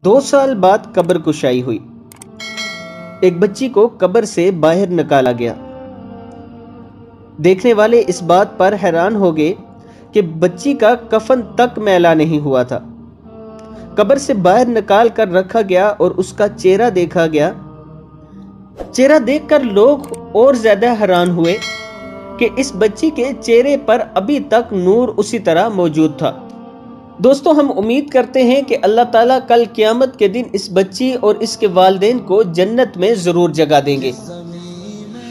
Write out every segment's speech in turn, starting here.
2 سال بعد قبر کشائی ہوئی۔ ایک بچی کو قبر سے باہر نکالا گیا۔ دیکھنے والے اس بات پر حیران ہو گئے کہ بچی کا کفن تک میلا نہیں ہوا تھا۔ قبر سے باہر نکال کر رکھا گیا اور اس کا چہرہ دیکھا گیا۔ چہرہ دیکھ کر لوگ اور زیادہ حیران ہوئے کہ اس بچی کے چہرے پر ابھی تک نور اسی طرح موجود تھا۔ دوستو، ہم امید کرتے ہیں کہ اللہ تعالیٰ کل قیامت کے دن اس بچی اور اس کے والدین کو جنت میں ضرور جگہ دیں گے۔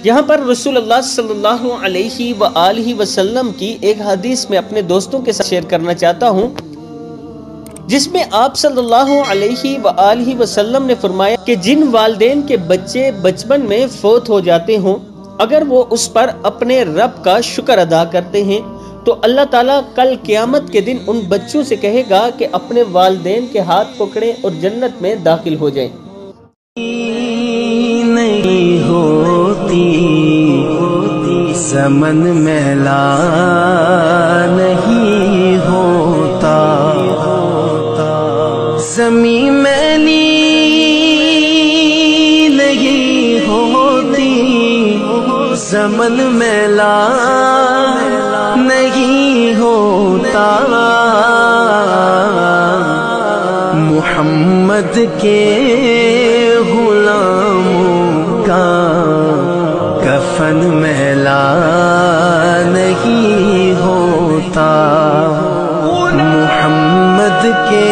یہاں پر رسول اللہ صلی اللہ علیہ وآلہ وسلم کی ایک حدیث میں اپنے دوستوں کے ساتھ شیئر کرنا چاہتا ہوں، جس میں آپ صلی اللہ علیہ وآلہ وسلم نے فرمایا کہ جن والدین کے بچے بچپن میں فوت ہو جاتے ہوں، اگر وہ اس پر اپنے رب کا شکر ادا کرتے ہیں تو اللہ تعالیٰ کل قیامت کے دن ان بچوں سے کہے گا کہ اپنے والدین کے ہاتھ پکڑیں اور جنت میں داخل ہو جائیں۔ نہیں ہوتی زمن میلا نہیں ہوتا، زمین میلی نہیں ہوتی، زمن میلا نہیں ہوتا، محمد کے غلاموں کا کفن میلا نہیں ہوتا، محمد کے